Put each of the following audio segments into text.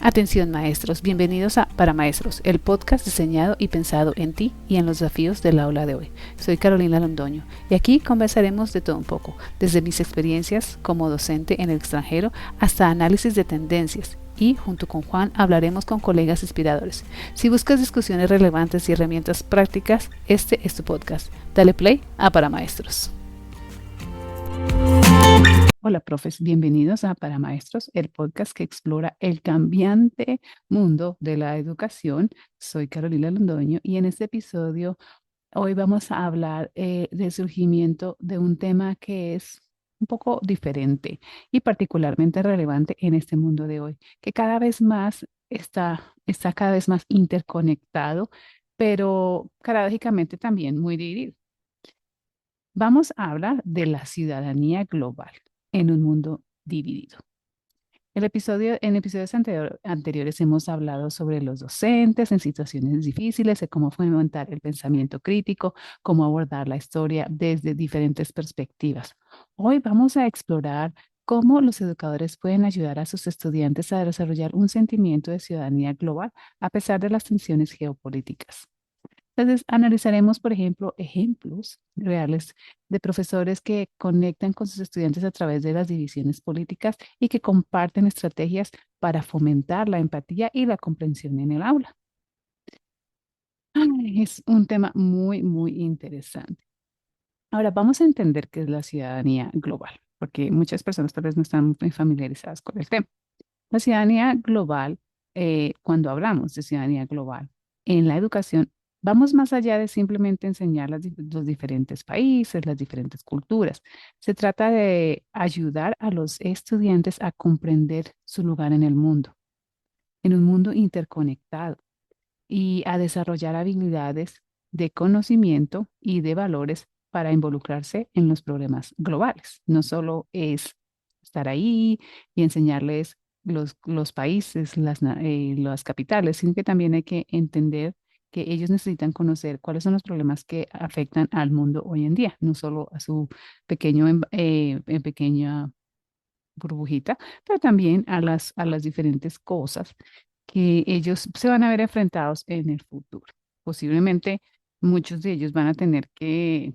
Atención maestros, bienvenidos a Para Maestros, el podcast diseñado y pensado en ti y en los desafíos del aula de hoy. Soy Carolina Londoño y aquí conversaremos de todo un poco, desde mis experiencias como docente en el extranjero hasta análisis de tendencias. Y junto con Juan hablaremos con colegas inspiradores. Si buscas discusiones relevantes y herramientas prácticas, este es tu podcast. Dale play a Para Maestros. Hola, profes, bienvenidos a Para Maestros, el podcast que explora el cambiante mundo de la educación. Soy Carolina Londoño y en este episodio hoy vamos a hablar del surgimiento de un tema que es un poco diferente y particularmente relevante en este mundo de hoy, que cada vez más está cada vez más interconectado, pero paradójicamente también muy dividido. Vamos a hablar de la ciudadanía global en un mundo dividido. En episodios anteriores hemos hablado sobre los docentes en situaciones difíciles, de cómo fomentar el pensamiento crítico, cómo abordar la historia desde diferentes perspectivas. Hoy vamos a explorar cómo los educadores pueden ayudar a sus estudiantes a desarrollar un sentimiento de ciudadanía global a pesar de las tensiones geopolíticas. Entonces, analizaremos, por ejemplo, ejemplos reales de profesores que conectan con sus estudiantes a través de las divisiones políticas y que comparten estrategias para fomentar la empatía y la comprensión en el aula. Es un tema muy interesante. Ahora, vamos a entender qué es la ciudadanía global, porque muchas personas tal vez no están muy familiarizadas con el tema. La ciudadanía global, cuando hablamos de ciudadanía global en la educación, vamos más allá de simplemente enseñar los diferentes países, las diferentes culturas. Se trata de ayudar a los estudiantes a comprender su lugar en un mundo interconectado y a desarrollar habilidades de conocimiento y de valores para involucrarse en los problemas globales. No solo es estar ahí y enseñarles los países, las capitales, sino que también hay que entender que ellos necesitan conocer cuáles son los problemas que afectan al mundo hoy en día, no solo a su pequeña burbujita, pero también a las diferentes cosas que ellos se van a ver enfrentados en el futuro. Posiblemente muchos de ellos van a tener que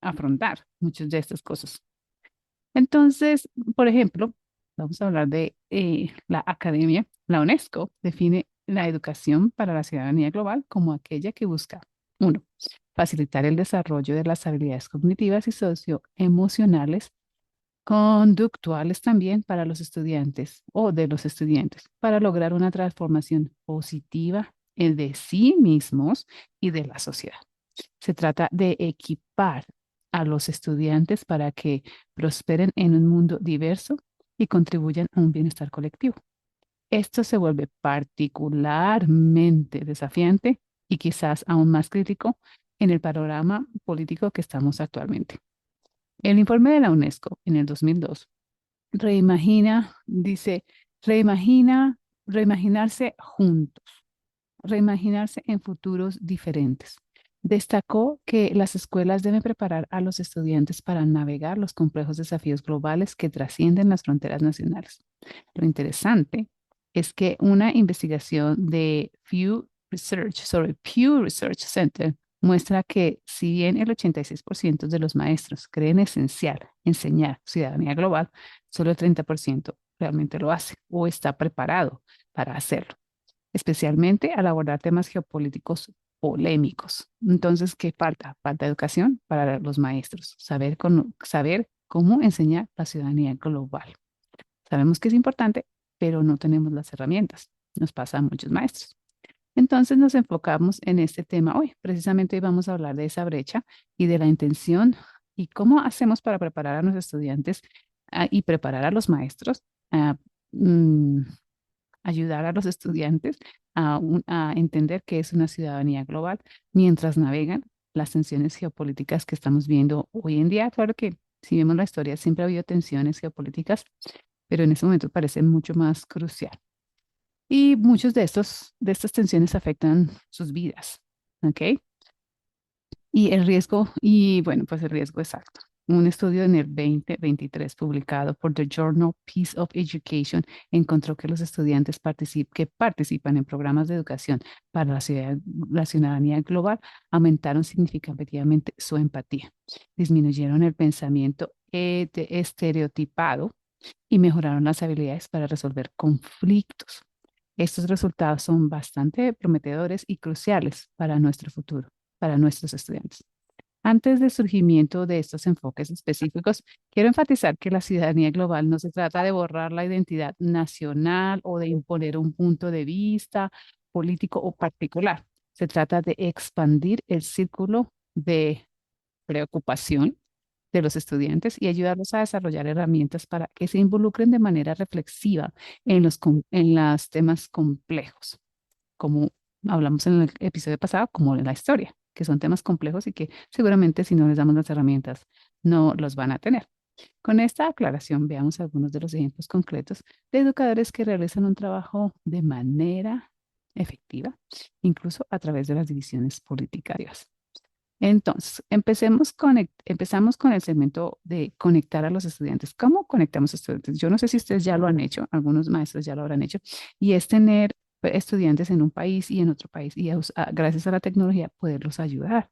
afrontar muchas de estas cosas. Entonces, por ejemplo, vamos a hablar de la academia. La UNESCO define la educación para la ciudadanía global como aquella que busca, uno, facilitar el desarrollo de las habilidades cognitivas y socioemocionales conductuales también para los estudiantes o de los estudiantes, para lograr una transformación positiva de sí mismos y de la sociedad. Se trata de equipar a los estudiantes para que prosperen en un mundo diverso y contribuyan a un bienestar colectivo. Esto se vuelve particularmente desafiante y quizás aún más crítico en el panorama político que estamos actualmente. El informe de la UNESCO en el 2002 dice, reimagina, reimaginarse juntos, reimaginarse en futuros diferentes. Destacó que las escuelas deben preparar a los estudiantes para navegar los complejos desafíos globales que trascienden las fronteras nacionales. Lo interesante es que una investigación de Pew Research Center muestra que si bien el 86% de los maestros creen esencial enseñar ciudadanía global, solo el 30% realmente lo hace o está preparado para hacerlo, especialmente al abordar temas geopolíticos polémicos. Entonces, ¿qué falta? Falta educación para los maestros, saber cómo enseñar la ciudadanía global. Sabemos que es importante, pero no tenemos las herramientas. Nos pasa a muchos maestros. Entonces nos enfocamos en este tema hoy. Precisamente hoy vamos a hablar de esa brecha y de la intención y cómo hacemos para preparar a los estudiantes y preparar a los maestros, a mm, ayudar a los estudiantes a entender qué es una ciudadanía global mientras navegan las tensiones geopolíticas que estamos viendo hoy en día. Claro que si vemos la historia, siempre ha habido tensiones geopolíticas, pero en ese momento parece mucho más crucial. Y muchos de estas tensiones afectan sus vidas, ¿ok? Y el riesgo, y bueno, pues el riesgo es alto. Un estudio en el 2023 publicado por The Journal Peace of Education encontró que los estudiantes que participan en programas de educación para la ciudadanía global aumentaron significativamente su empatía, disminuyeron el pensamiento estereotipado y mejoraron las habilidades para resolver conflictos. Estos resultados son bastante prometedores y cruciales para nuestro futuro, para nuestros estudiantes. Antes del surgimiento de estos enfoques específicos, quiero enfatizar que la ciudadanía global no se trata de borrar la identidad nacional o de imponer un punto de vista político o particular. Se trata de expandir el círculo de preocupación de los estudiantes y ayudarlos a desarrollar herramientas para que se involucren de manera reflexiva en los temas complejos, como hablamos en el episodio pasado, como en la historia, que son temas complejos y que seguramente si no les damos las herramientas no los van a tener. Con esta aclaración, veamos algunos de los ejemplos concretos de educadores que realizan un trabajo de manera efectiva, incluso a través de las divisiones políticas. Entonces, empezamos con el segmento de conectar a los estudiantes. ¿Cómo conectamos a estudiantes? Yo no sé si ustedes ya lo han hecho, algunos maestros ya lo habrán hecho, y es tener estudiantes en un país y en otro país, y gracias a la tecnología poderlos ayudar,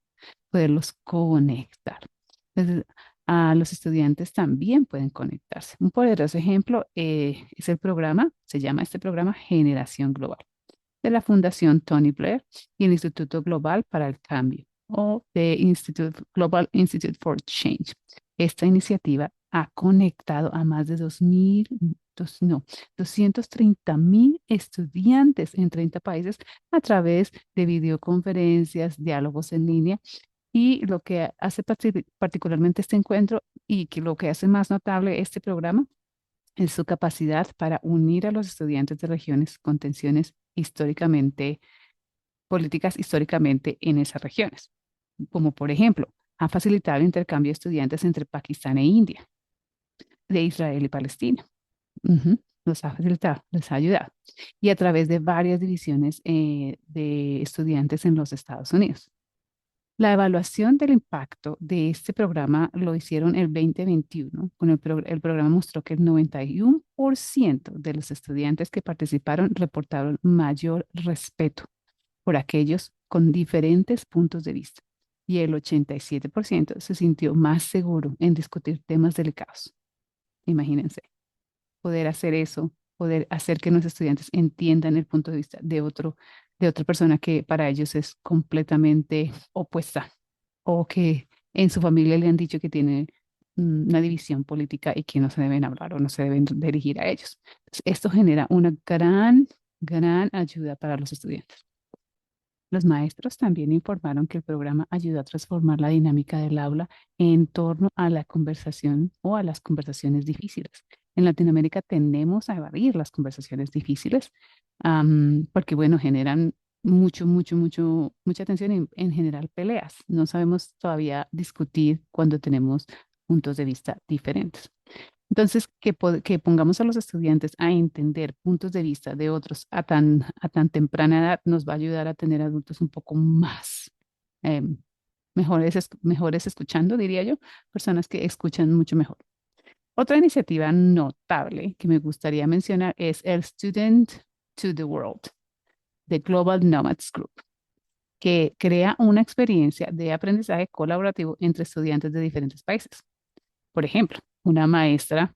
poderlos conectar. Entonces, a los estudiantes también pueden conectarse. Un poderoso ejemplo es el programa, se llama este programa Generación Global, de la Fundación Tony Blair y el Instituto Global para el Cambio o de Global Institute for Change. Esta iniciativa ha conectado a más de 230.000 estudiantes en 30 países a través de videoconferencias, diálogos en línea. Y lo que hace particularmente este encuentro y que lo que hace más notable este programa es su capacidad para unir a los estudiantes de regiones con tensiones políticas históricamente en esas regiones, como por ejemplo, ha facilitado el intercambio de estudiantes entre Pakistán e India, de Israel y Palestina. Los ha facilitado, les ha ayudado. Y a través de varias divisiones de estudiantes en los Estados Unidos. La evaluación del impacto de este programa lo hicieron el 2021. El programa mostró que el 91% de los estudiantes que participaron reportaron mayor respeto por aquellos con diferentes puntos de vista y el 87% se sintió más seguro en discutir temas delicados. Imagínense, poder hacer eso, poder hacer que nuestros estudiantes entiendan el punto de vista de otra persona que para ellos es completamente opuesta o que en su familia le han dicho que tiene una división política y que no se deben hablar o no se deben dirigir a ellos. Entonces, esto genera una gran ayuda para los estudiantes. Los maestros también informaron que el programa ayudó a transformar la dinámica del aula en torno a la conversación o a las conversaciones difíciles. En Latinoamérica tendemos a evadir las conversaciones difíciles porque, bueno, generan mucha tensión y en general peleas. No sabemos todavía discutir cuando tenemos puntos de vista diferentes. Entonces, que pongamos a los estudiantes a entender puntos de vista de otros a tan temprana edad nos va a ayudar a tener adultos un poco más em, mejores escuchando, diría yo, personas que escuchan mucho mejor. Otra iniciativa notable que me gustaría mencionar es el Student to the World, de Global Nomads Group, que crea una experiencia de aprendizaje colaborativo entre estudiantes de diferentes países. Por ejemplo, una maestra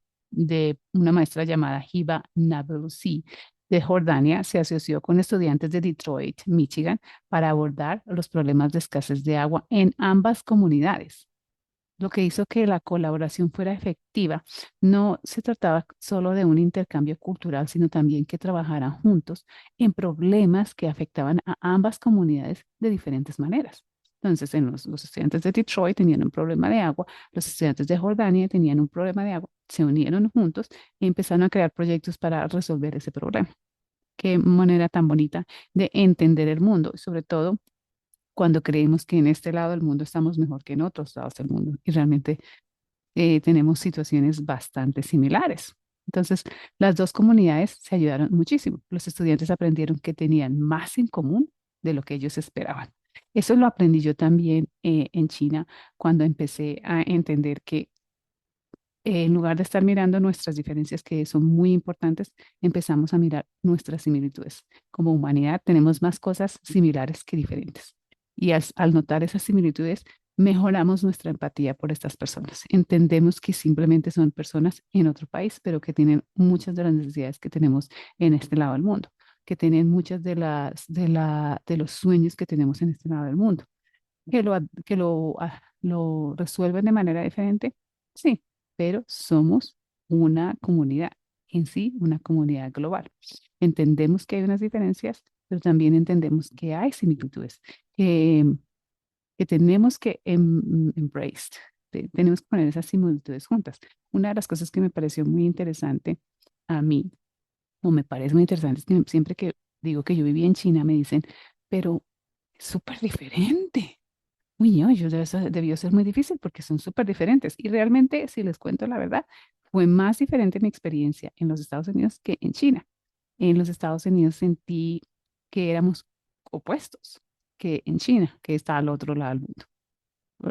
llamada Hiba Nablusi de Jordania se asoció con estudiantes de Detroit, Michigan, para abordar los problemas de escasez de agua en ambas comunidades. Lo que hizo que la colaboración fuera efectiva. No se trataba solo de un intercambio cultural, sino también que trabajaran juntos en problemas que afectaban a ambas comunidades de diferentes maneras. Entonces, los estudiantes de Detroit tenían un problema de agua, los estudiantes de Jordania tenían un problema de agua, se unieron juntos y empezaron a crear proyectos para resolver ese problema. Qué manera tan bonita de entender el mundo, sobre todo cuando creemos que en este lado del mundo estamos mejor que en otros lados del mundo y realmente tenemos situaciones bastante similares. Entonces, las dos comunidades se ayudaron muchísimo. Los estudiantes aprendieron que tenían más en común de lo que ellos esperaban. Eso lo aprendí yo también en China cuando empecé a entender que en lugar de estar mirando nuestras diferencias, que son muy importantes, empezamos a mirar nuestras similitudes. Como humanidad tenemos más cosas similares que diferentes. Y al notar esas similitudes, mejoramos nuestra empatía por estas personas. Entendemos que simplemente son personas en otro país, pero que tienen muchas de las necesidades que tenemos en este lado del mundo, que tienen muchas de los sueños que tenemos en este lado del mundo lo resuelven de manera diferente, sí, pero somos una comunidad en sí, una comunidad global. Entendemos que hay unas diferencias, pero también entendemos que hay similitudes, que, que tenemos que embrace, tenemos que poner esas similitudes juntas. Una de las cosas que me pareció muy interesante a mí, o me parece muy interesante, es que siempre que digo que yo viví en China, me dicen, pero es súper diferente. Uy, no, eso debió ser muy difícil porque son súper diferentes. Y realmente, si les cuento la verdad, fue más diferente mi experiencia en los Estados Unidos que en China. En los Estados Unidos sentí que éramos opuestos que en China, que está al otro lado del mundo.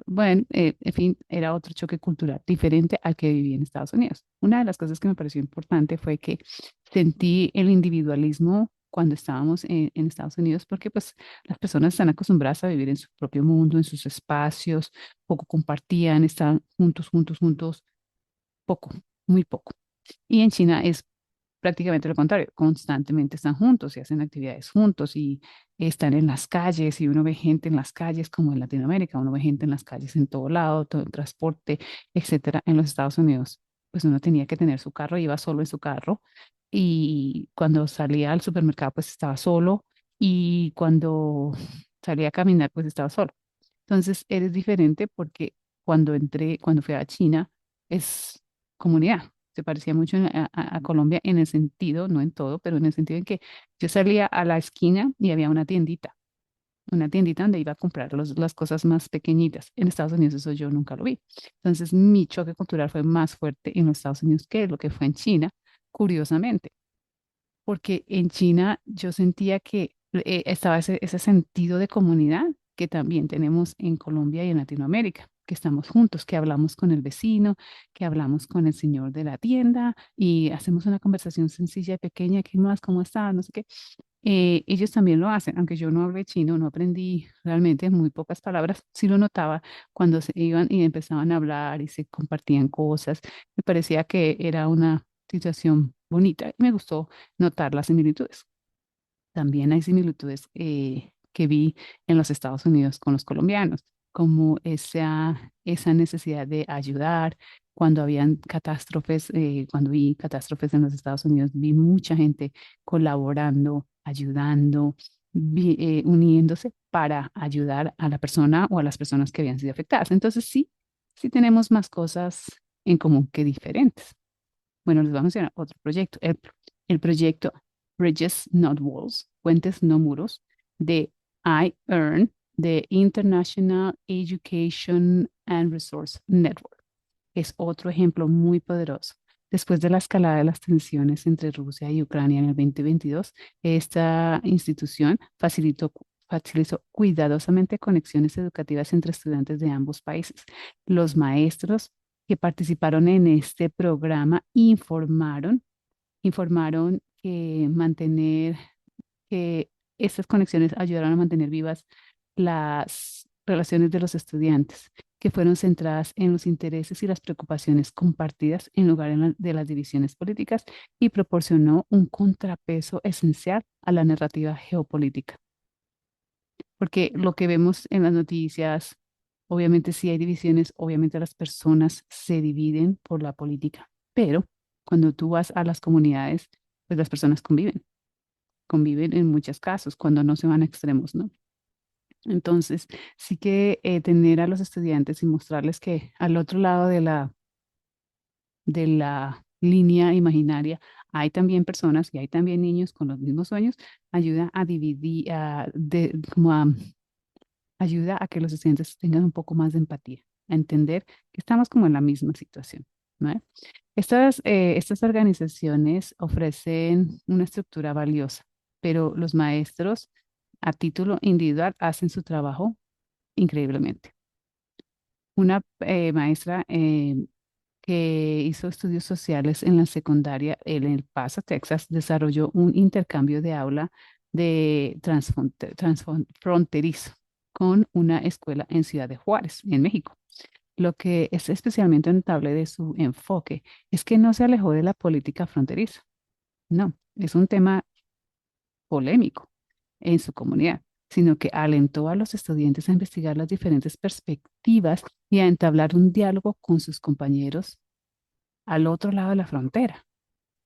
Bueno, en fin, era otro choque cultural diferente al que viví en Estados Unidos. Una de las cosas que me pareció importante fue que sentí el individualismo cuando estábamos en Estados Unidos, porque pues las personas están acostumbradas a vivir en su propio mundo, en sus espacios, poco compartían, estaban juntos, juntos, juntos, poco, muy poco. Y en China es prácticamente lo contrario, constantemente están juntos y hacen actividades juntos y están en las calles y uno ve gente en las calles como en Latinoamérica, uno ve gente en las calles en todo lado, todo el transporte, etcétera. En los Estados Unidos, pues uno tenía que tener su carro, iba solo en su carro y cuando salía al supermercado, pues estaba solo y cuando salía a caminar, pues estaba solo. Entonces, eres diferente porque cuando fui a China, es comunidad. Se parecía mucho a Colombia en el sentido, no en todo, pero en el sentido en que yo salía a la esquina y había una tiendita donde iba a comprar las cosas más pequeñitas. En Estados Unidos eso yo nunca lo vi. Entonces, mi choque cultural fue más fuerte en los Estados Unidos que lo que fue en China, curiosamente porque en China yo sentía que estaba ese sentido de comunidad que también tenemos en Colombia y en Latinoamérica, que estamos juntos, que hablamos con el vecino, que hablamos con el señor de la tienda y hacemos una conversación sencilla y pequeña, ¿qué más? ¿Cómo está? No sé qué. Ellos también lo hacen, aunque yo no hablé chino, no aprendí realmente muy pocas palabras, sí lo notaba cuando se iban y empezaban a hablar y se compartían cosas. Me parecía que era una situación bonita y me gustó notar las similitudes. También hay similitudes que vi en los Estados Unidos con los colombianos, como esa necesidad de ayudar. Cuando habían catástrofes, cuando vi catástrofes en los Estados Unidos, vi mucha gente colaborando, ayudando, uniéndose para ayudar a la persona o a las personas que habían sido afectadas. Entonces sí, sí tenemos más cosas en común que diferentes. Bueno, les voy a mencionar otro proyecto, el proyecto Bridges Not Walls, Puentes No Muros, de iEarn, de International Education and Resource Network. Es otro ejemplo muy poderoso. Después de la escalada de las tensiones entre Rusia y Ucrania en el 2022, esta institución facilitó cuidadosamente conexiones educativas entre estudiantes de ambos países. Los maestros que participaron en este programa informaron que estas conexiones ayudaron a mantener vivas las relaciones de los estudiantes, que fueron centradas en los intereses y las preocupaciones compartidas en lugar de las divisiones políticas y proporcionó un contrapeso esencial a la narrativa geopolítica. Porque lo que vemos en las noticias, obviamente sí hay divisiones, obviamente las personas se dividen por la política, pero cuando tú vas a las comunidades, pues las personas conviven en muchos casos, cuando no se van a extremos, ¿no? Entonces, sí que tener a los estudiantes y mostrarles que al otro lado de la línea imaginaria hay también personas y hay también niños con los mismos sueños, ayuda a dividir, ayuda a que los estudiantes tengan un poco más de empatía, a entender que estamos como en la misma situación, ¿no? Estas organizaciones ofrecen una estructura valiosa, pero los maestros a título individual hacen su trabajo increíblemente. Una maestra que hizo estudios sociales en la secundaria en El Paso, Texas, desarrolló un intercambio de aula de transfronterizo con una escuela en Ciudad de Juárez, en México. Lo que es especialmente notable de su enfoque es que no se alejó de la política fronteriza. No, es un tema polémico en su comunidad, sino que alentó a los estudiantes a investigar las diferentes perspectivas y a entablar un diálogo con sus compañeros al otro lado de la frontera.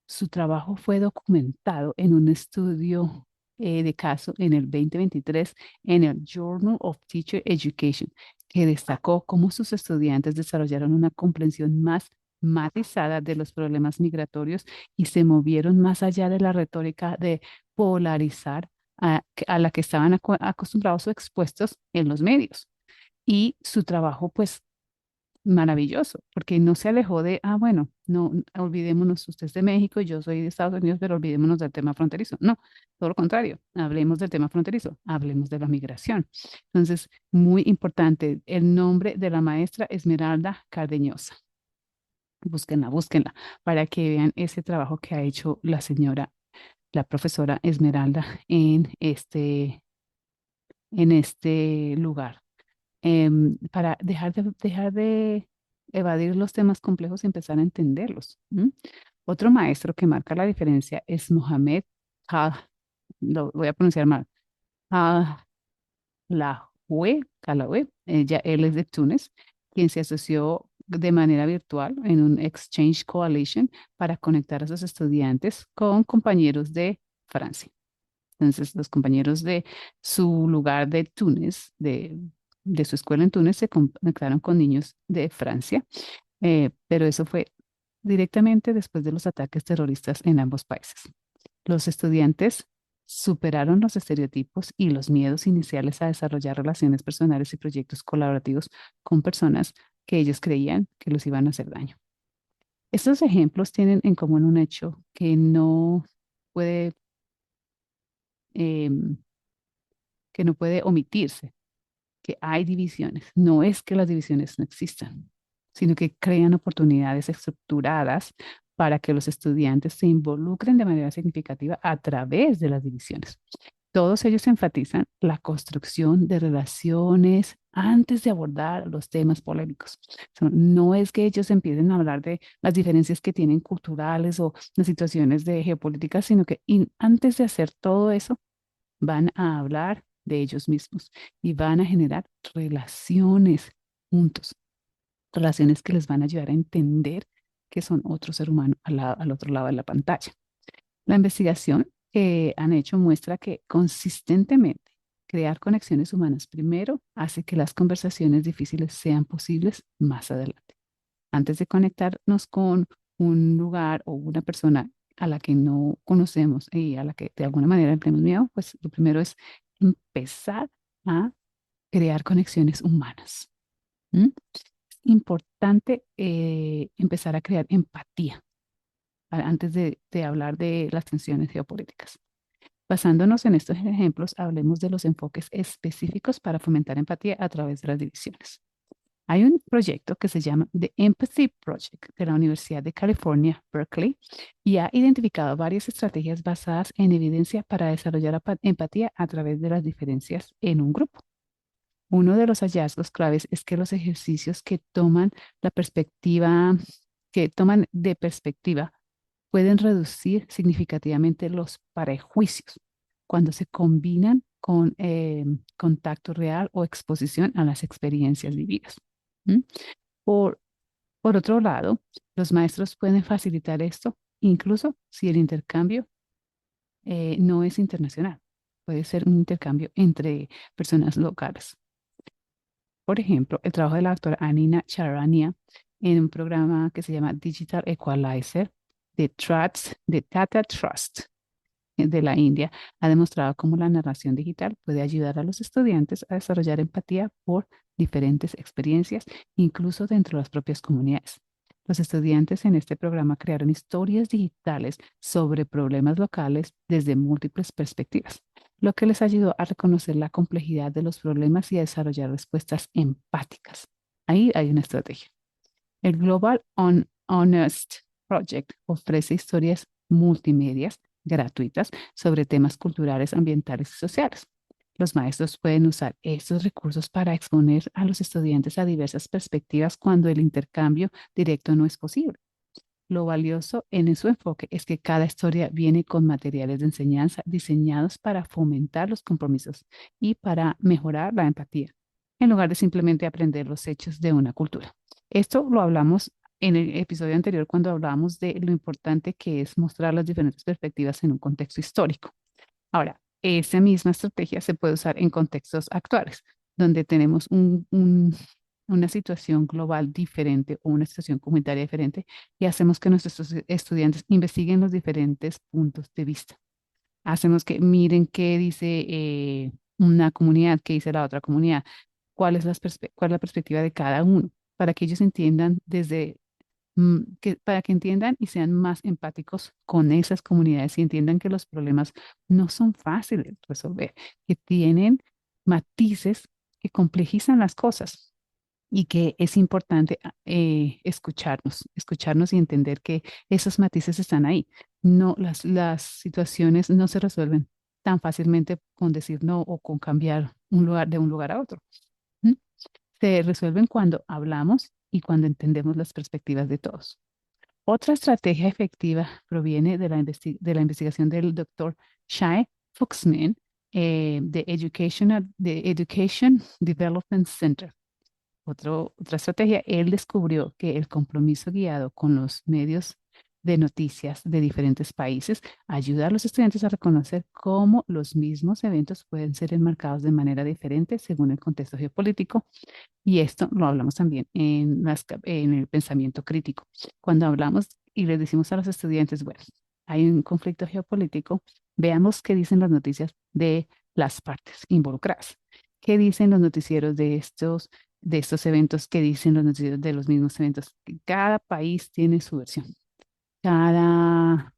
Su trabajo fue documentado en un estudio de caso en el 2023 en el Journal of Teacher Education, que destacó cómo sus estudiantes desarrollaron una comprensión más matizada de los problemas migratorios y se movieron más allá de la retórica de polarizar a la que estaban acostumbrados o expuestos en los medios. Y su trabajo, pues, maravilloso, porque no se alejó de, bueno, no olvidémonos, usted es de México y yo soy de Estados Unidos, pero olvidémonos del tema fronterizo. No, todo lo contrario, hablemos del tema fronterizo, hablemos de la migración. Entonces, muy importante, el nombre de la maestra Esmeralda Cardeñosa. Búsquenla, búsquenla, para que vean ese trabajo que ha hecho la señora, la profesora Esmeralda en este lugar para dejar de evadir los temas complejos y empezar a entenderlos. ¿M? Otro maestro que marca la diferencia es Mohamed lo voy a pronunciar mal, Kalaoui. Él es de Túnez, quien se asoció de manera virtual en un Exchange Coalition para conectar a sus estudiantes con compañeros de Francia. Entonces, los compañeros de su lugar de Túnez, de su escuela en Túnez, se conectaron con niños de Francia, pero eso fue directamente después de los ataques terroristas en ambos países. Los estudiantes superaron los estereotipos y los miedos iniciales a desarrollar relaciones personales y proyectos colaborativos con personas que ellos creían que los iban a hacer daño. Estos ejemplos tienen en común un hecho puede, em, que no puede omitirse, que hay divisiones. No es que las divisiones no existan, sino que crean oportunidades estructuradas para que los estudiantes se involucren de manera significativa a través de las divisiones. Todos ellos enfatizan la construcción de relaciones antes de abordar los temas polémicos. No es que ellos empiecen a hablar de las diferencias que tienen culturales o las situaciones de geopolítica, sino que antes de hacer todo eso, van a hablar de ellos mismos y van a generar relaciones juntos, relaciones que les van a ayudar a entender que son otro ser humano al otro lado de la pantalla. La investigación que han hecho muestra que consistentemente crear conexiones humanas primero hace que las conversaciones difíciles sean posibles más adelante. Antes de conectarnos con un lugar o una persona a la que no conocemos y a la que de alguna manera tenemos miedo, pues lo primero es empezar a crear conexiones humanas. ¿M? Es importante empezar a crear empatía antes de hablar de las tensiones geopolíticas. Basándonos en estos ejemplos, hablemos de los enfoques específicos para fomentar empatía a través de las divisiones. Hay un proyecto que se llama The Empathy Project de la Universidad de California, Berkeley, y ha identificado varias estrategias basadas en evidencia para desarrollar empatía a través de las diferencias en un grupo. Uno de los hallazgos claves es que los ejercicios que toman de perspectiva, pueden reducir significativamente los prejuicios cuando se combinan con contacto real o exposición a las experiencias vividas. ¿Mm? Por, por otro lado, los maestros pueden facilitar esto incluso si el intercambio no es internacional. Puede ser un intercambio entre personas locales. Por ejemplo, el trabajo de la doctora Anina Charania en un programa que se llama Digital Equalizer de Tata Trust de la India ha demostrado cómo la narración digital puede ayudar a los estudiantes a desarrollar empatía por diferentes experiencias, incluso dentro de las propias comunidades. Los estudiantes en este programa crearon historias digitales sobre problemas locales desde múltiples perspectivas, lo que les ayudó a reconocer la complejidad de los problemas y a desarrollar respuestas empáticas. Ahí hay una estrategia. El Global Honest Project ofrece historias multimedias gratuitas sobre temas culturales, ambientales y sociales. Los maestros pueden usar estos recursos para exponer a los estudiantes a diversas perspectivas cuando el intercambio directo no es posible. Lo valioso en su enfoque es que cada historia viene con materiales de enseñanza diseñados para fomentar los compromisos y para mejorar la empatía, en lugar de simplemente aprender los hechos de una cultura. Esto lo hablamos en el episodio anterior cuando hablábamos de lo importante que es mostrar las diferentes perspectivas en un contexto histórico. Ahora, esa misma estrategia se puede usar en contextos actuales, donde tenemos una situación global diferente o una situación comunitaria diferente y hacemos que nuestros estudiantes investiguen los diferentes puntos de vista. Hacemos que miren qué dice una comunidad, qué dice la otra comunidad, cuál es la perspectiva de cada uno, para que ellos entiendan para que entiendan y sean más empáticos con esas comunidades y entiendan que los problemas no son fáciles de resolver, que tienen matices que complejizan las cosas y que es importante escucharnos y entender que esos matices están ahí. No, las situaciones no se resuelven tan fácilmente con decir no o con cambiar un lugar de un lugar a otro. ¿Mm? Se resuelven cuando hablamos y cuando entendemos las perspectivas de todos. Otra estrategia efectiva proviene de la investigación del doctor Shai Fuchsman de Education Development Center. Otra estrategia, él descubrió que el compromiso guiado con los medios de noticias de diferentes países ayuda a los estudiantes a reconocer cómo los mismos eventos pueden ser enmarcados de manera diferente según el contexto geopolítico, y esto lo hablamos también en el pensamiento crítico. Cuando hablamos y les decimos a los estudiantes, bueno, hay un conflicto geopolítico, veamos qué dicen las noticias de las partes involucradas. ¿Qué dicen los noticieros de estos eventos? ¿Qué dicen los noticieros de los mismos eventos? Cada país tiene su versión. Cada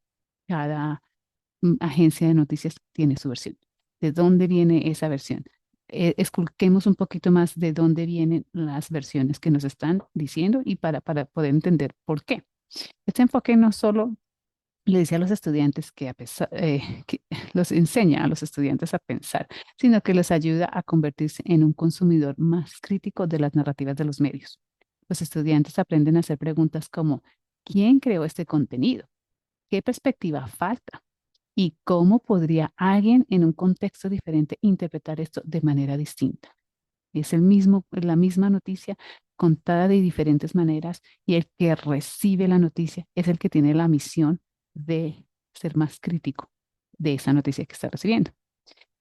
agencia de noticias tiene su versión. ¿De dónde viene esa versión? Esculquemos un poquito más de dónde vienen las versiones que nos están diciendo y para poder entender por qué. Este enfoque no solo le dice a los estudiantes que los enseña a los estudiantes a pensar, sino que les ayuda a convertirse en un consumidor más crítico de las narrativas de los medios. Los estudiantes aprenden a hacer preguntas como, ¿quién creó este contenido? ¿Qué perspectiva falta? ¿Y cómo podría alguien en un contexto diferente interpretar esto de manera distinta? Es la misma noticia contada de diferentes maneras y el que recibe la noticia es el que tiene la misión de ser más crítico de esa noticia que está recibiendo.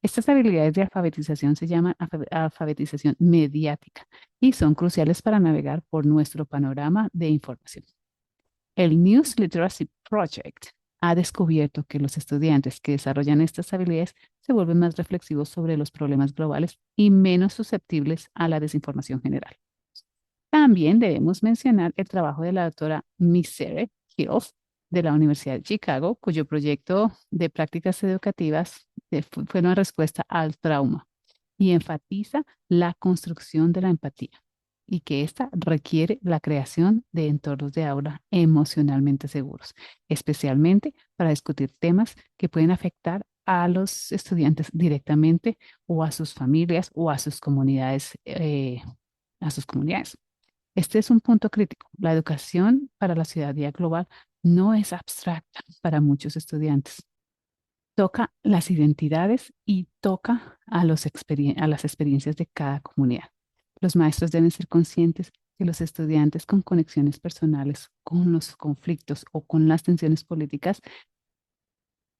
Estas habilidades de alfabetización se llaman alfabetización mediática y son cruciales para navegar por nuestro panorama de información. El News Literacy Project ha descubierto que los estudiantes que desarrollan estas habilidades se vuelven más reflexivos sobre los problemas globales y menos susceptibles a la desinformación general. También debemos mencionar el trabajo de la doctora Misery Hills de la Universidad de Chicago, cuyo proyecto de prácticas educativas fue una respuesta al trauma y enfatiza la construcción de la empatía y que ésta requiere la creación de entornos de aula emocionalmente seguros, especialmente para discutir temas que pueden afectar a los estudiantes directamente o a sus familias o a sus comunidades. Este es un punto crítico. La educación para la ciudadanía global no es abstracta para muchos estudiantes. Toca las identidades y toca a las experiencias de cada comunidad. Los maestros deben ser conscientes que los estudiantes con conexiones personales con los conflictos o con las tensiones políticas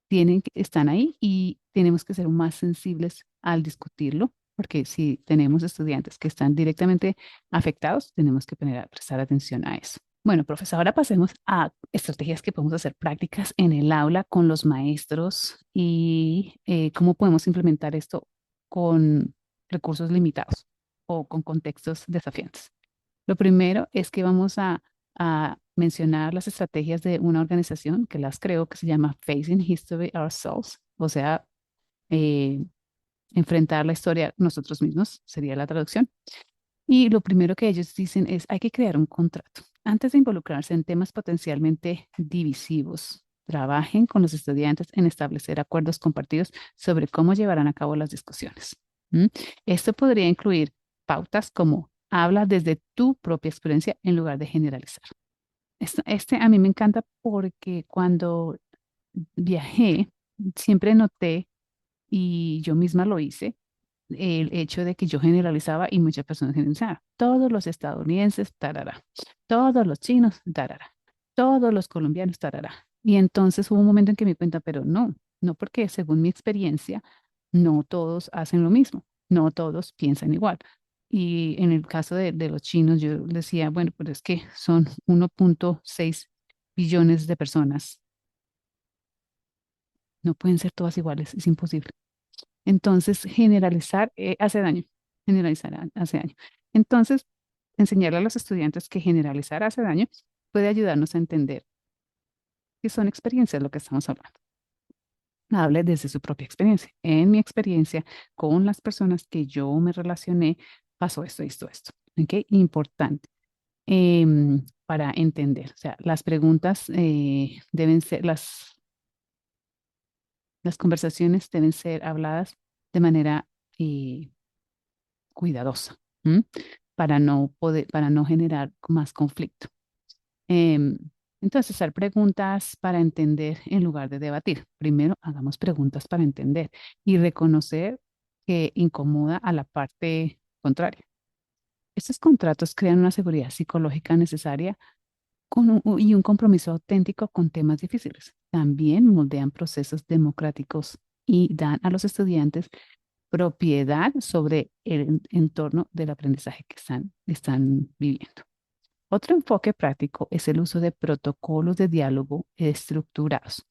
están ahí y tenemos que ser más sensibles al discutirlo, porque si tenemos estudiantes que están directamente afectados, tenemos que prestar atención a eso. Bueno, profesor, ahora pasemos a estrategias que podemos hacer prácticas en el aula con los maestros y cómo podemos implementar esto con recursos limitados o con contextos desafiantes. Lo primero es que vamos a mencionar las estrategias de una organización que las creo, que se llama Facing History Ourselves, o sea, enfrentar la historia nosotros mismos, sería la traducción. Y lo primero que ellos dicen es, hay que crear un contrato. Antes de involucrarse en temas potencialmente divisivos, trabajen con los estudiantes en establecer acuerdos compartidos sobre cómo llevarán a cabo las discusiones. ¿Mm? Esto podría incluir pautas como habla desde tu propia experiencia en lugar de generalizar. Este a mí me encanta porque cuando viajé, siempre noté, y yo misma lo hice, el hecho de que yo generalizaba y muchas personas generalizaban. Todos los estadounidenses, tarara. Todos los chinos, tarara. Todos los colombianos, tarara. Y entonces hubo un momento en que me di cuenta, pero no, no porque según mi experiencia, no todos hacen lo mismo, no todos piensan igual. Y en el caso de los chinos, yo decía, bueno, pero es que son 1,6 billones de personas. No pueden ser todas iguales, es imposible. Entonces, generalizar hace daño, hace daño. Entonces, enseñarle a los estudiantes que generalizar hace daño puede ayudarnos a entender que son experiencias lo que estamos hablando. Hable desde su propia experiencia. En mi experiencia con las personas que yo me relacioné, pasó esto, esto, esto. ¿Ok? Importante para entender. O sea, las preguntas deben ser, las conversaciones deben ser habladas de manera cuidadosa, ¿m? Para no generar más conflicto. Em, entonces, hacer preguntas para entender en lugar de debatir. Primero, hagamos preguntas para entender y reconocer que incomoda a la parte contraria. Estos contratos crean una seguridad psicológica necesaria y un compromiso auténtico con temas difíciles. También moldean procesos democráticos y dan a los estudiantes propiedad sobre el entorno del aprendizaje que están viviendo. Otro enfoque práctico es el uso de protocolos de diálogo estructurados.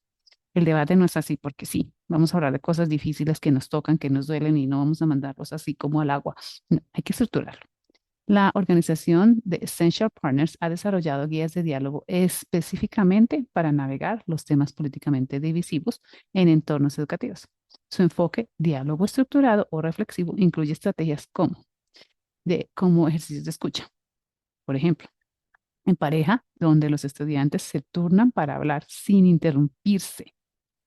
El debate no es así porque sí, vamos a hablar de cosas difíciles que nos tocan, que nos duelen y no vamos a mandarlos así como al agua. No, hay que estructurarlo. La organización de Essential Partners ha desarrollado guías de diálogo específicamente para navegar los temas políticamente divisivos en entornos educativos. Su enfoque, diálogo estructurado o reflexivo, incluye estrategias como ejercicios de escucha. Por ejemplo, en pareja, donde los estudiantes se turnan para hablar sin interrumpirse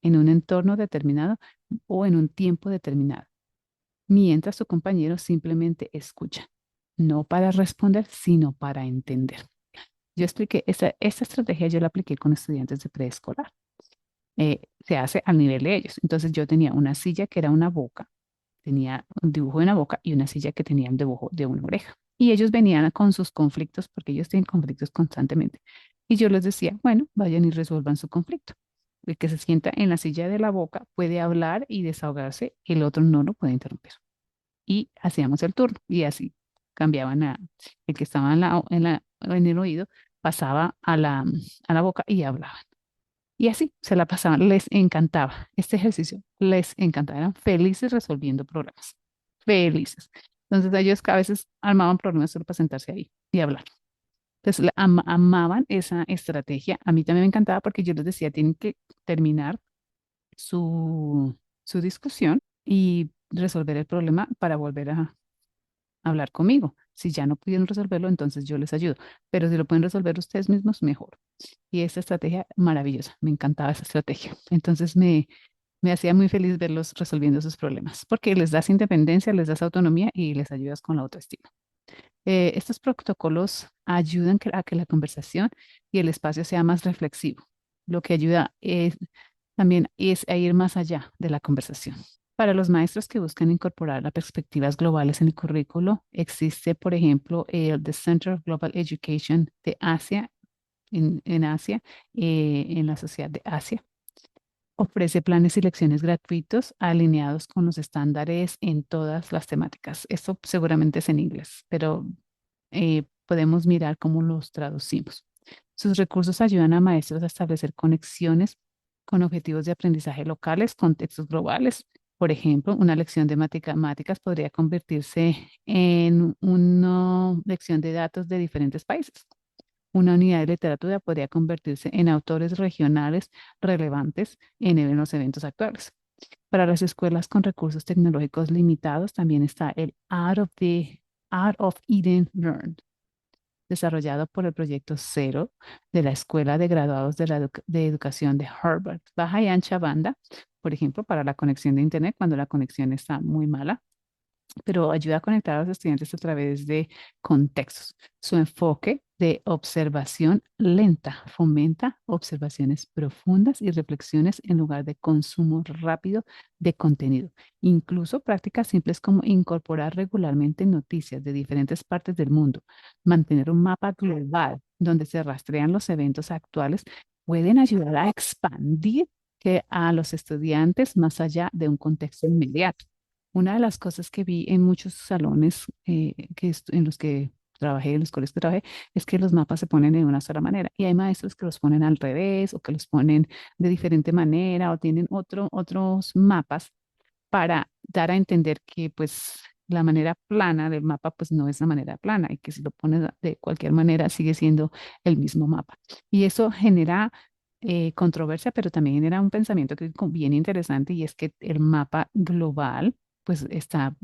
en un entorno determinado o en un tiempo determinado, mientras su compañero simplemente escucha, no para responder, sino para entender. Yo expliqué, esta estrategia yo la apliqué con estudiantes de preescolar. Se hace al nivel de ellos. Entonces yo tenía una silla que era una boca, tenía un dibujo de una boca y una silla que tenía el dibujo de una oreja. Y ellos venían con sus conflictos porque ellos tienen conflictos constantemente. Y yo les decía, bueno, vayan y resuelvan su conflicto. El que se sienta en la silla de la boca puede hablar y desahogarse, el otro no lo puede interrumpir. Y hacíamos el turno y así cambiaban el que estaba en el oído, pasaba a la boca y hablaban. Y así se la pasaban, les encantaba este ejercicio, les encantaba, eran felices resolviendo problemas, felices. Entonces ellos a veces armaban problemas solo para sentarse ahí y hablar. Entonces amaban esa estrategia. A mí también me encantaba porque yo les decía, tienen que terminar su discusión y resolver el problema para volver a hablar conmigo. Si ya no pudieron resolverlo, entonces yo les ayudo. Pero si lo pueden resolver ustedes mismos, mejor. Y esa estrategia maravillosa, me encantaba esa estrategia. Entonces me hacía muy feliz verlos resolviendo sus problemas, porque les das independencia, les das autonomía y les ayudas con la autoestima. Estos protocolos ayudan a que la conversación y el espacio sea más reflexivo, lo que ayuda también es a ir más allá de la conversación. Para los maestros que buscan incorporar las perspectivas globales en el currículo, existe, por ejemplo, el The Center of Global Education de Asia, en Asia, en la Sociedad de Asia. Ofrece planes y lecciones gratuitos alineados con los estándares en todas las temáticas. Esto seguramente es en inglés, pero podemos mirar cómo los traducimos. Sus recursos ayudan a maestros a establecer conexiones con objetivos de aprendizaje locales, contextos globales. Por ejemplo, una lección de matemáticas podría convertirse en una lección de datos de diferentes países. Una unidad de literatura podría convertirse en autores regionales relevantes en los eventos actuales. Para las escuelas con recursos tecnológicos limitados también está el Art of Eden Learn, desarrollado por el proyecto Cero de la Escuela de Graduados de de Educación de Harvard. Baja y ancha banda, por ejemplo, para la conexión de Internet cuando la conexión está muy mala, pero ayuda a conectar a los estudiantes a través de contextos. Su enfoque de observación lenta fomenta observaciones profundas y reflexiones en lugar de consumo rápido de contenido. Incluso prácticas simples como incorporar regularmente noticias de diferentes partes del mundo, mantener un mapa global donde se rastrean los eventos actuales, pueden ayudar a expandir que a los estudiantes más allá de un contexto inmediato. Una de las cosas que vi en muchos salones en los que trabajé, en los colegios que trabajé, es que los mapas se ponen de una sola manera y hay maestros que los ponen al revés o que los ponen de diferente manera o tienen otros mapas para dar a entender que pues la manera plana del mapa pues no es la manera plana y que si lo pones de cualquier manera sigue siendo el mismo mapa. Y eso genera controversia, pero también genera un pensamiento crítico bien interesante y es que el mapa global pues está,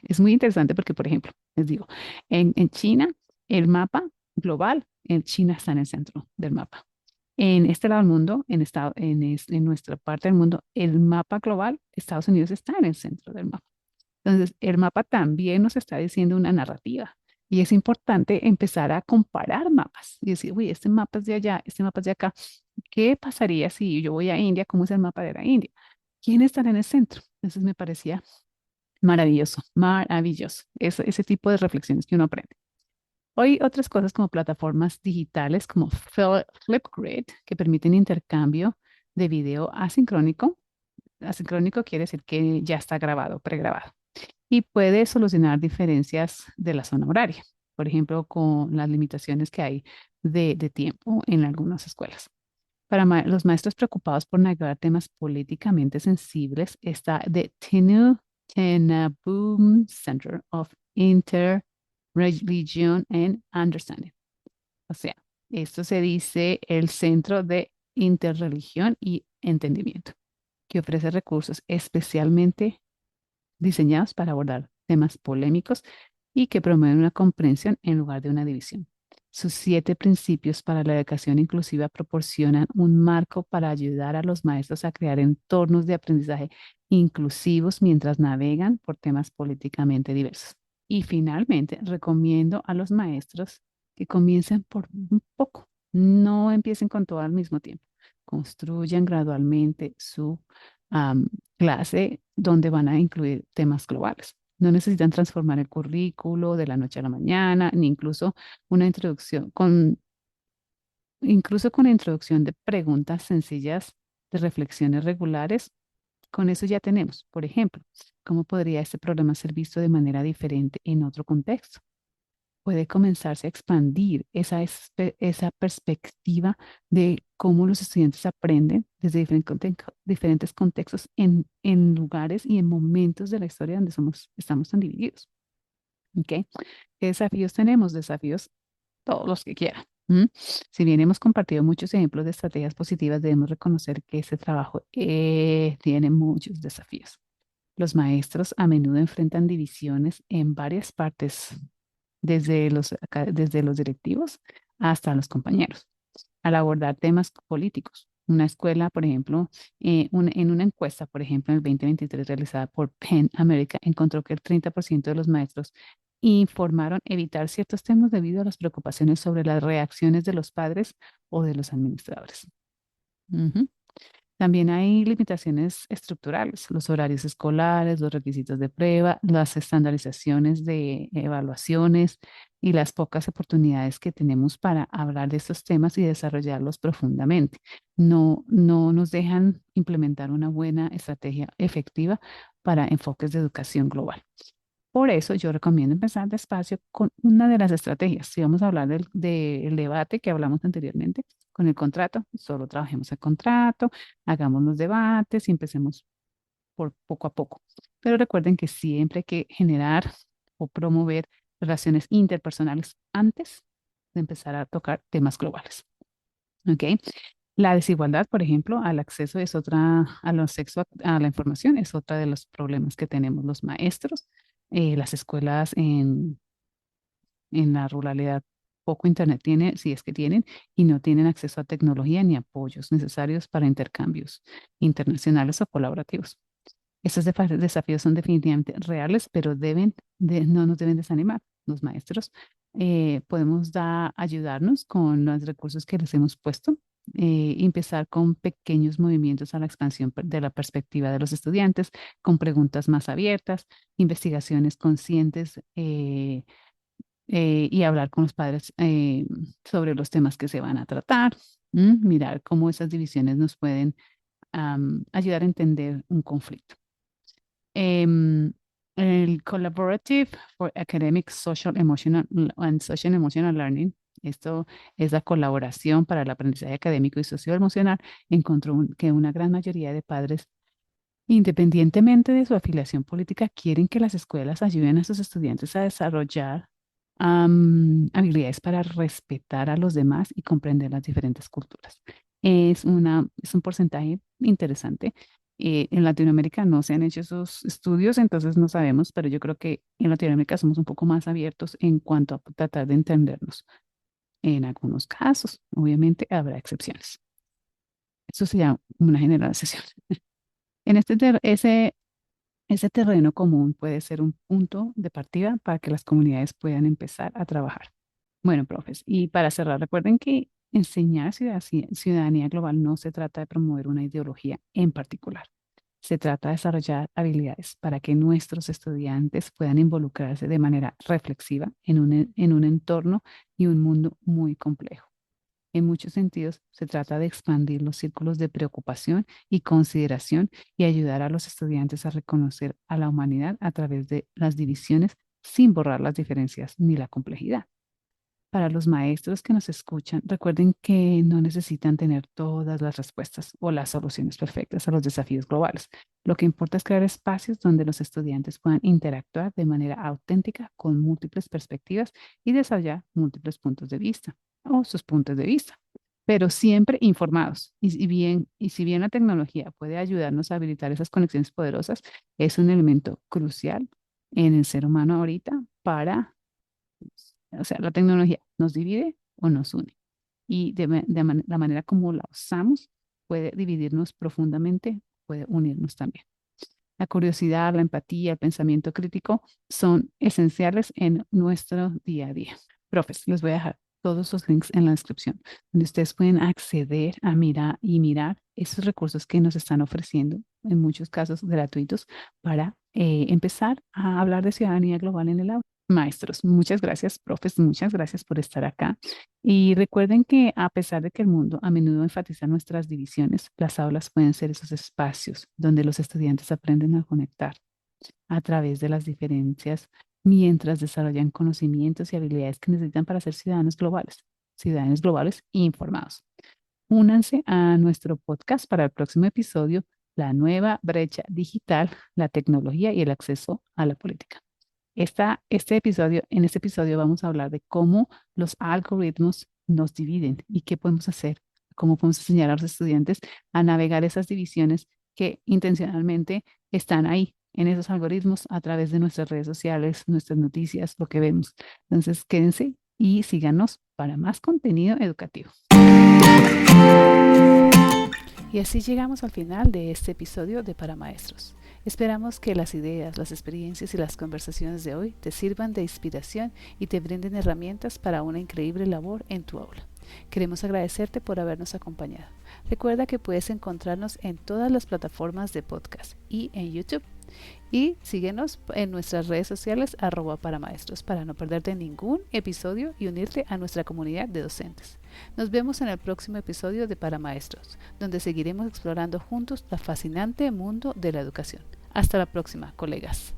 es muy interesante porque, por ejemplo, les digo, en China, el mapa global, en China está en el centro del mapa. En este lado del mundo, en nuestra parte del mundo, el mapa global, Estados Unidos está en el centro del mapa. Entonces, el mapa también nos está diciendo una narrativa. Y es importante empezar a comparar mapas y decir, uy, este mapa es de allá, este mapa es de acá. ¿Qué pasaría si yo voy a India? ¿Cómo es el mapa de la India? ¿Quién estará en el centro? Entonces me parecía maravilloso, maravilloso. Ese tipo de reflexiones que uno aprende. Hoy otras cosas como plataformas digitales como Flipgrid que permiten intercambio de video asincrónico. Asincrónico quiere decir que ya está grabado, pregrabado. Y puede solucionar diferencias de la zona horaria, por ejemplo, con las limitaciones que hay de tiempo en algunas escuelas. Para los maestros preocupados por navegar temas políticamente sensibles, está The Tenabum Center of Interreligion and Understanding. O sea, esto se dice el Centro de Interreligión y Entendimiento, que ofrece recursos especialmente diseñados para abordar temas polémicos y que promueven una comprensión en lugar de una división. Sus 7 principios para la educación inclusiva proporcionan un marco para ayudar a los maestros a crear entornos de aprendizaje inclusivos mientras navegan por temas políticamente diversos. Y finalmente, recomiendo a los maestros que comiencen por un poco, no empiecen con todo al mismo tiempo. Construyan gradualmente su am, clase donde van a incluir temas globales. No necesitan transformar el currículo de la noche a la mañana, ni incluso una introducción, incluso con la introducción de preguntas sencillas de reflexiones regulares. Con eso ya tenemos, por ejemplo, ¿cómo podría este problema ser visto de manera diferente en otro contexto? Puede comenzarse a expandir esa perspectiva de cómo los estudiantes aprenden desde diferentes contextos en lugares y en momentos de la historia donde estamos tan divididos. ¿Ok? ¿Qué desafíos tenemos? Desafíos todos los que quieran. ¿M? Si bien hemos compartido muchos ejemplos de estrategias positivas, debemos reconocer que ese trabajo tiene muchos desafíos. Los maestros a menudo enfrentan divisiones en varias partes desde los directivos hasta los compañeros, al abordar temas políticos. Una escuela, por ejemplo, en una encuesta, por ejemplo, en el 2023 realizada por PEN America, encontró que el 30% de los maestros informaron evitar ciertos temas debido a las preocupaciones sobre las reacciones de los padres o de los administradores. Ujú. También hay limitaciones estructurales, los horarios escolares, los requisitos de prueba, las estandarizaciones de evaluaciones y las pocas oportunidades que tenemos para hablar de estos temas y desarrollarlos profundamente. No nos dejan implementar una buena estrategia efectiva para enfoques de educación global. Por eso yo recomiendo empezar despacio con una de las estrategias. Si vamos a hablar del debate que hablamos anteriormente, con el contrato, solo trabajemos el contrato, hagamos los debates y empecemos por poco a poco. Pero recuerden que siempre hay que generar o promover relaciones interpersonales antes de empezar a tocar temas globales. ¿Ok? La desigualdad, por ejemplo, al acceso es otra, al acceso a la información es otra de los problemas que tenemos los maestros. Las escuelas en la ruralidad poco internet tiene, si es que tienen, y no tienen acceso a tecnología ni apoyos necesarios para intercambios internacionales o colaborativos. Estos desafíos son definitivamente reales, pero no nos deben desanimar. Los maestros podemos ayudarnos con los recursos que les hemos puesto, empezar con pequeños movimientos a la expansión de la perspectiva de los estudiantes, con preguntas más abiertas, investigaciones conscientes y hablar con los padres sobre los temas que se van a tratar, mirar cómo esas divisiones nos pueden ayudar a entender un conflicto. Em, el Collaborative for Academic, Social Emotional Learning, esto es la colaboración para el aprendizaje académico y socioemocional, encontró que una gran mayoría de padres, independientemente de su afiliación política, quieren que las escuelas ayuden a sus estudiantes a desarrollar habilidades para respetar a los demás y comprender las diferentes culturas. Es un porcentaje interesante. En Latinoamérica no se han hecho esos estudios, entonces no sabemos, pero yo creo que en Latinoamérica somos un poco más abiertos en cuanto a tratar de entendernos. En algunos casos, obviamente, habrá excepciones. Eso sería una generalización. En ese terreno común puede ser un punto de partida para que las comunidades puedan empezar a trabajar. Bueno, profes, y para cerrar, recuerden que enseñar ciudadanía global no se trata de promover una ideología en particular. Se trata de desarrollar habilidades para que nuestros estudiantes puedan involucrarse de manera reflexiva en un entorno y un mundo muy complejo. En muchos sentidos, se trata de expandir los círculos de preocupación y consideración y ayudar a los estudiantes a reconocer a la humanidad a través de las divisiones sin borrar las diferencias ni la complejidad. Para los maestros que nos escuchan, recuerden que no necesitan tener todas las respuestas o las soluciones perfectas a los desafíos globales. Lo que importa es crear espacios donde los estudiantes puedan interactuar de manera auténtica con múltiples perspectivas y desarrollar múltiples puntos de vista o sus puntos de vista, pero siempre informados. Y si bien la tecnología puede ayudarnos a habilitar esas conexiones poderosas, es un elemento crucial en el ser humano ahorita para, o sea, la tecnología nos divide o nos une. Y la manera como la usamos puede dividirnos profundamente, puede unirnos también. La curiosidad, la empatía, el pensamiento crítico son esenciales en nuestro día a día. Profes, les voy a dejar todos los links en la descripción, donde ustedes pueden acceder a mirar esos recursos que nos están ofreciendo, en muchos casos gratuitos, para empezar a hablar de ciudadanía global en el aula. Maestros, muchas gracias, profes, muchas gracias por estar acá. Y recuerden que a pesar de que el mundo a menudo enfatiza nuestras divisiones, las aulas pueden ser esos espacios donde los estudiantes aprenden a conectar a través de las diferencias mientras desarrollan conocimientos y habilidades que necesitan para ser ciudadanos globales informados. Únanse a nuestro podcast para el próximo episodio, La nueva brecha digital, la tecnología y el acceso a la política. En este episodio vamos a hablar de cómo los algoritmos nos dividen y qué podemos hacer, cómo podemos enseñar a los estudiantes a navegar esas divisiones que intencionalmente están ahí en esos algoritmos a través de nuestras redes sociales, nuestras noticias, lo que vemos. Entonces, quédense y síganos para más contenido educativo. Y así llegamos al final de este episodio de Para Maestros. Esperamos que las ideas, las experiencias y las conversaciones de hoy te sirvan de inspiración y te brinden herramientas para una increíble labor en tu aula. Queremos agradecerte por habernos acompañado. Recuerda que puedes encontrarnos en todas las plataformas de podcast y en YouTube. Y síguenos en nuestras redes sociales @paramaestros para no perderte ningún episodio y unirte a nuestra comunidad de docentes. Nos vemos en el próximo episodio de Para Maestros, donde seguiremos explorando juntos el fascinante mundo de la educación. Hasta la próxima, colegas.